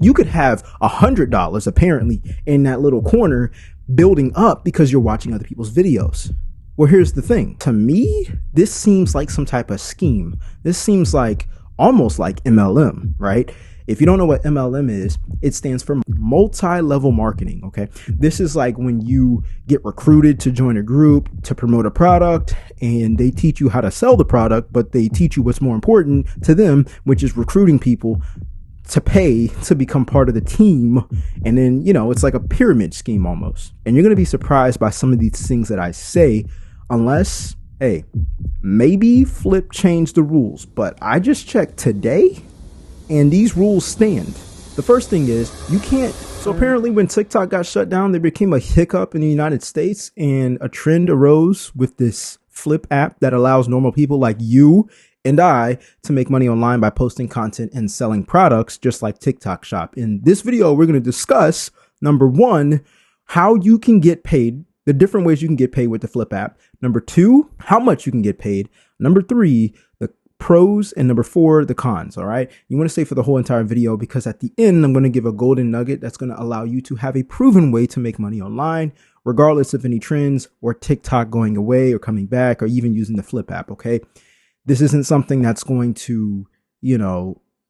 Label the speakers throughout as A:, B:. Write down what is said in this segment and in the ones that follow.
A: You could have $100 apparently in that little corner building up because you're watching other people's videos. Well, here's the thing. To me, this seems like some type of scheme. This seems like almost like MLM, right? If you don't know what MLM is, it stands for multi-level marketing, okay? This is like when you get recruited to join a group to promote a product and they teach you how to sell the product, but they teach you what's more important to them, which is recruiting people to pay to become part of the team. And then, it's like a pyramid scheme almost. And you're going to be surprised by some of these things that I say, unless, maybe Flip changed the rules. But I just checked today, and these rules stand. The first thing is you can't. So apparently when TikTok got shut down, there became a hiccup in the United States and a trend arose with this Flip app that allows normal people like you and I to make money online by posting content and selling products just like TikTok Shop. In this video, we're going to discuss, number one, how you can get paid, the different ways you can get paid with the Flip app. Number two, how much you can get paid. Number three, the pros, and number four, the cons. All right. You want to stay for the whole entire video because at the end, I'm going to give a golden nugget that's going to allow you to have a proven way to make money online, regardless of any trends or TikTok going away or coming back or even using the Flip app. Okay. This isn't something that's going to,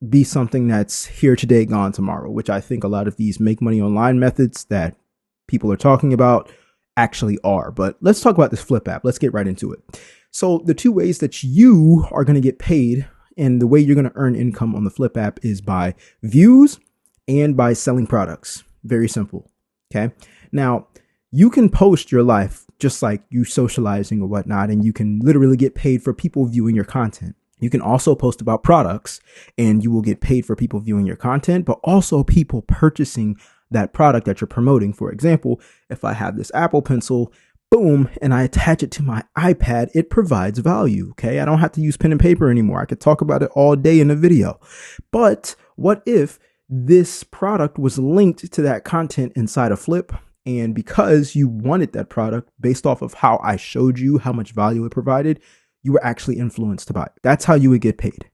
A: be something that's here today, gone tomorrow, which I think a lot of these make money online methods that people are talking about actually are. But let's talk about this Flip app. Let's get right into it. So the two ways that you are going to get paid and the way you're going to earn income on the Flip app is by views and by selling products. Very simple. Okay. Now you can post your life just like you socializing or whatnot, and you can literally get paid for people viewing your content. You can also post about products and you will get paid for people viewing your content, but also people purchasing that product that you're promoting. For example, if I have this Apple Pencil, boom, and I attach it to my iPad, it provides value. Okay. I don't have to use pen and paper anymore. I could talk about it all day in a video. But what if this product was linked to that content inside of Flip? And because you wanted that product based off of how I showed you how much value it provided, you were actually influenced to buy it. That's how you would get paid.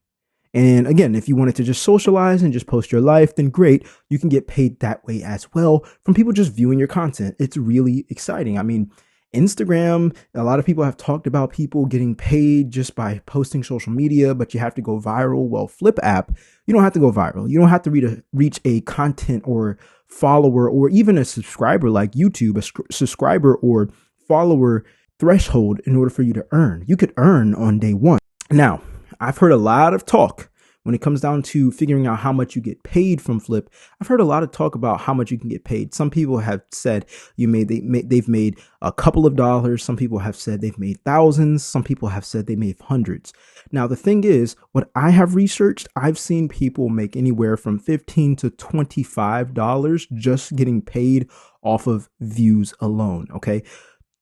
A: And again, if you wanted to just socialize and just post your life, then great. You can get paid that way as well from people just viewing your content. It's really exciting. I mean, Instagram, a lot of people have talked about people getting paid just by posting social media, but you have to go viral. Well, Flip app, you don't have to go viral. You don't have to reach a content or follower or even a subscriber like YouTube, a subscriber or follower threshold in order for you to earn. You could earn on day one. Now, I've heard a lot of talk when it comes down to figuring out how much you get paid from Flip. I've heard a lot of talk about how much you can get paid. Some people have said they've made a couple of dollars. Some people have said they've made thousands. Some people have said they made hundreds. Now, the thing is, what I have researched, I've seen people make anywhere from $15 to $25 just getting paid off of views alone. Okay.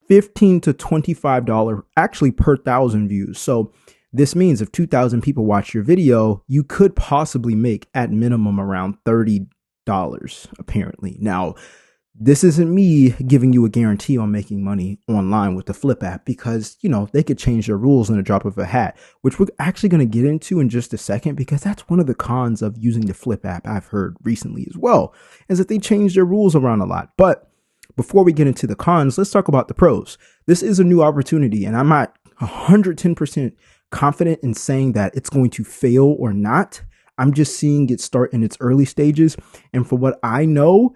A: $15 to $25 actually per 1,000 views. So this means if 2,000 people watch your video, you could possibly make at minimum around $30 apparently. Now, this isn't me giving you a guarantee on making money online with the Flip app because, they could change their rules in a drop of a hat, which we're actually going to get into in just a second, because that's one of the cons of using the Flip app I've heard recently as well, is that they change their rules around a lot. But before we get into the cons, let's talk about the pros. This is a new opportunity, and I'm not 110% confident in saying that it's going to fail or not. I'm just seeing it start in its early stages. And for what I know,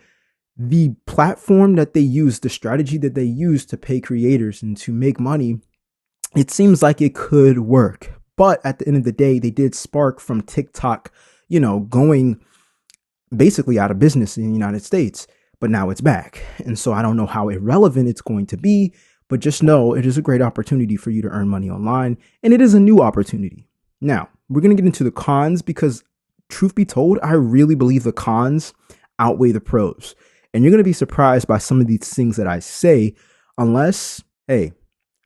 A: the platform that they use, the strategy that they use to pay creators and to make money, it seems like it could work. But at the end of the day, they did spark from TikTok, going basically out of business in the United States. But now it's back. And so I don't know how irrelevant it's going to be, but just know it is a great opportunity for you to earn money online. And it is a new opportunity. Now, we're going to get into the cons because truth be told, I really believe the cons outweigh the pros. And you're going to be surprised by some of these things that I say, unless,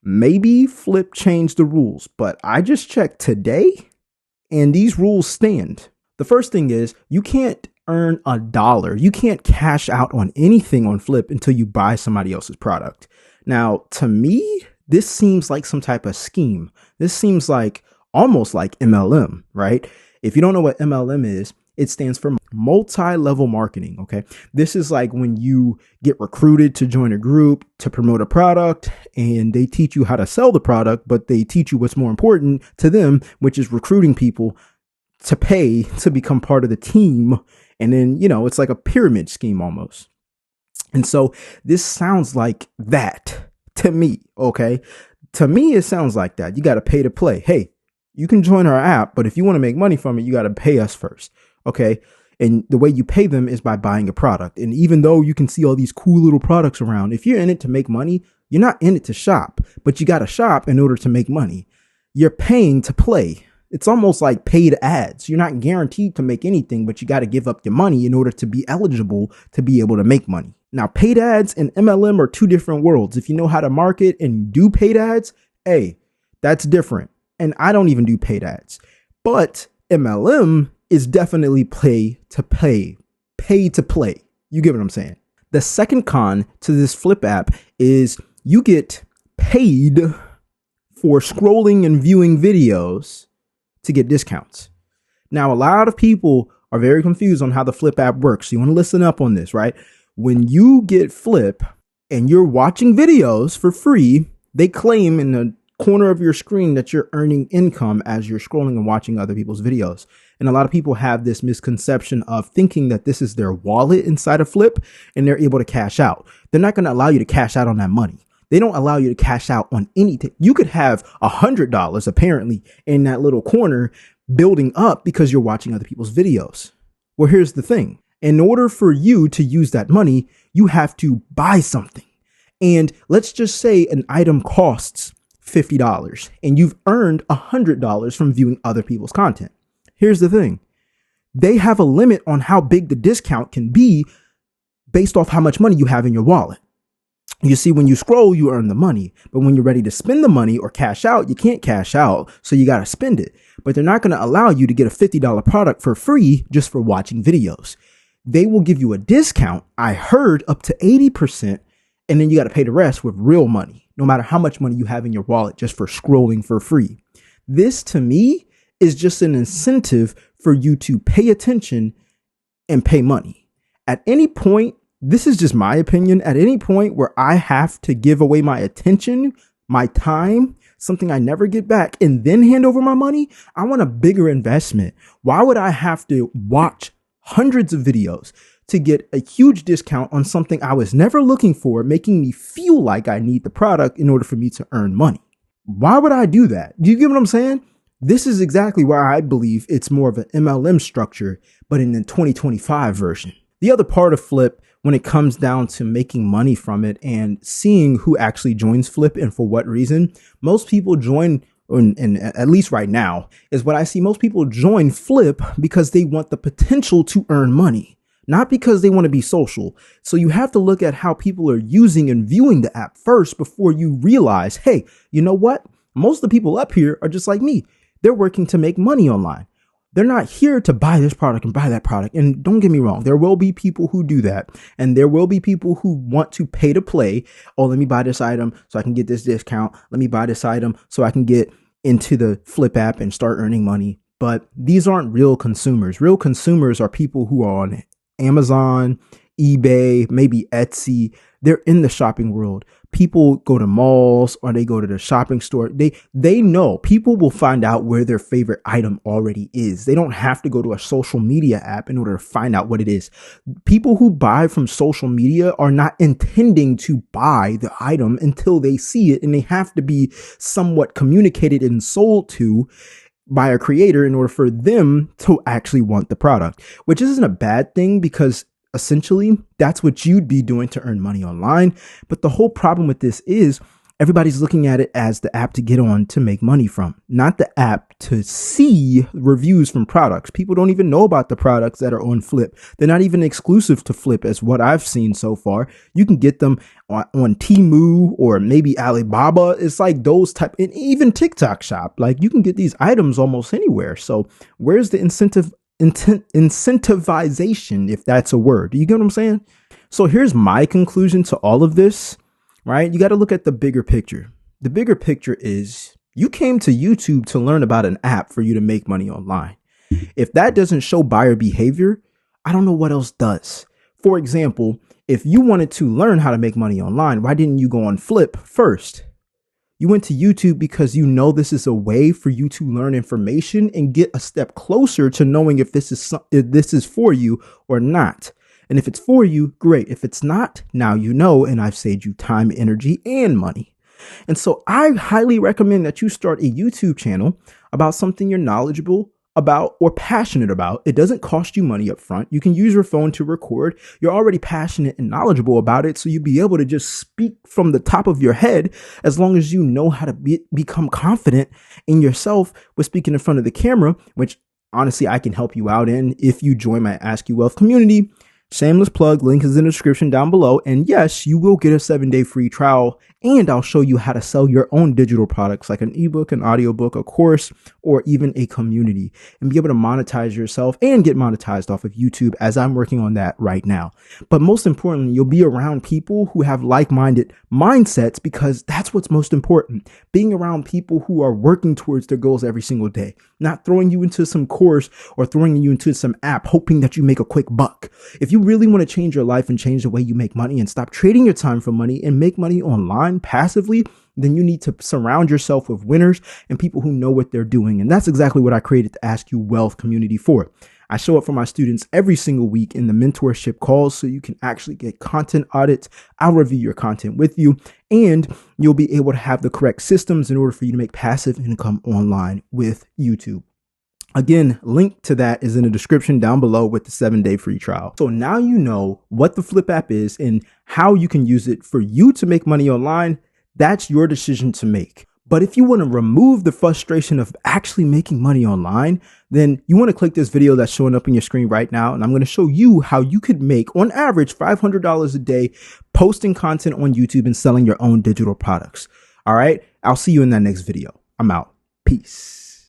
A: maybe Flip changed the rules. But I just checked today and these rules stand. The first thing is you can't earn $1. You can't cash out on anything on Flip until you buy somebody else's product. Now, to me, this seems like some type of scheme. This seems like almost like MLM, right? If you don't know what MLM is, It stands for multi-level marketing. Okay. This is like when you get recruited to join a group to promote a product and they teach you how to sell the product, but they teach you what's more important to them, which is recruiting people to pay to become part of the team. And then, it's like a pyramid scheme almost. And so this sounds like that to me. Okay. To me, it sounds like that. You got to pay to play. Hey, you can join our app, but if you want to make money from it, you got to pay us first. Okay. And the way you pay them is by buying a product. And even though you can see all these cool little products around, if you're in it to make money, you're not in it to shop, but you got to shop in order to make money. You're paying to play. It's almost like paid ads. You're not guaranteed to make anything, but you got to give up your money in order to be eligible to be able to make money. Now, paid ads and MLM are two different worlds. If you know how to market and do paid ads, hey, that's different. And I don't even do paid ads, but MLM is definitely pay to play. You get what I'm saying? The second con to this Flip app is you get paid for scrolling and viewing videos to get discounts. Now, a lot of people are very confused on how the Flip app works. So you want to listen up on this, right? When you get Flip and you're watching videos for free, they claim in the corner of your screen that you're earning income as you're scrolling and watching other people's videos. And a lot of people have this misconception of thinking that this is their wallet inside of Flip and they're able to cash out. They're not going to allow you to cash out on that money. They don't allow you to cash out on anything. You could have $100 apparently in that little corner building up because you're watching other people's videos. Well, here's the thing. In order for you to use that money, you have to buy something. And let's just say an item costs $50 and you've earned $100 from viewing other people's content. Here's the thing. They have a limit on how big the discount can be based off how much money you have in your wallet. You see, when you scroll, you earn the money, but when you're ready to spend the money or cash out, you can't cash out. So you got to spend it, but they're not going to allow you to get a $50 product for free just for watching videos. They will give you a discount. I heard up to 80%. And then you got to pay the rest with real money, no matter how much money you have in your wallet just for scrolling for free. This to me is just an incentive for you to pay attention and pay money. At any point, this is just my opinion, at any point where I have to give away my attention, my time, something I never get back, and then hand over my money, I want a bigger investment. Why would I have to watch hundreds of videos to get a huge discount on something I was never looking for, making me feel like I need the product in order for me to earn money? Why would I do that? Do you get what I'm saying? This is exactly why I believe it's more of an MLM structure, but in the 2025 version. The other part of Flip, when it comes down to making money from it and seeing who actually joins Flip and for what reason, most people join, and at least right now, is what I see. Most people join Flip because they want the potential to earn money, not because they want to be social. So you have to look at how people are using and viewing the app first before you realize, hey, you know what? Most of the people up here are just like me. They're working to make money online. They're not here to buy this product and buy that product. And don't get me wrong, there will be people who do that. And there will be people who want to pay to play. Oh, let me buy this item so I can get this discount. Let me buy this item so I can get into the Flip app and start earning money. But these aren't real consumers. Real consumers are people who are on Amazon, eBay, maybe Etsy. They're in the shopping world. People go to malls or they go to the shopping store. They know people will find out where their favorite item already is. They don't have to go to a social media app in order to find out what it is. People who buy from social media are not intending to buy the item until they see it, and they have to be somewhat communicated and sold to by a creator in order for them to actually want the product, which isn't a bad thing because essentially that's what you'd be doing to earn money online. But the whole problem with this is everybody's looking at it as the app to get on to make money from, not the app to see reviews from products. People don't even know about the products that are on Flip. They're not even exclusive to Flip as what I've seen so far. You can get them on Temu or maybe Alibaba. It's like those type, and even TikTok Shop. Like you can get these items almost anywhere. So where's the incentivization, if that's a word? Do you get what I'm saying? So here's my conclusion to all of this, right? You got to look at the bigger picture. The bigger picture is you came to YouTube to learn about an app for you to make money online. If that doesn't show buyer behavior, I don't know what else does. For example, if you wanted to learn how to make money online, why didn't you go on Flip first? You went to YouTube because you know this is a way for you to learn information and get a step closer to knowing if this is for you or not. And if it's for you, great. If it's not, now you know, and I've saved you time, energy, and money. And so I highly recommend that you start a YouTube channel about something you're knowledgeable about or passionate about. It doesn't cost you money up front. You can use your phone to record. You're already passionate and knowledgeable about it, so you'll be able to just speak from the top of your head as long as you know how to become confident in yourself with speaking in front of the camera, which honestly I can help you out in if you join my Ask You Wealth community. Shameless plug, link is in the description down below. And yes, you will get a 7-day free trial, and I'll show you how to sell your own digital products like an ebook, an audiobook, a course, or even a community, and be able to monetize yourself and get monetized off of YouTube, as I'm working on that right now. But most importantly, you'll be around people who have like-minded mindsets, because that's what's most important. Being around people who are working towards their goals every single day, not throwing you into some course or throwing you into some app hoping that you make a quick buck. If you really want to change your life and change the way you make money and stop trading your time for money and make money online passively, then you need to surround yourself with winners and people who know what they're doing. And that's exactly what I created the Ask You Wealth community for. I show up for my students every single week in the mentorship calls so you can actually get content audits. I'll review your content with you, and you'll be able to have the correct systems in order for you to make passive income online with YouTube. Again, link to that is in the description down below with the 7-day free trial. So now you know what the Flip app is and how you can use it for you to make money online. That's your decision to make. But if you want to remove the frustration of actually making money online, then you want to click this video that's showing up on your screen right now. And I'm going to show you how you could make, on average, $500 a day posting content on YouTube and selling your own digital products. All right. I'll see you in that next video. I'm out. Peace.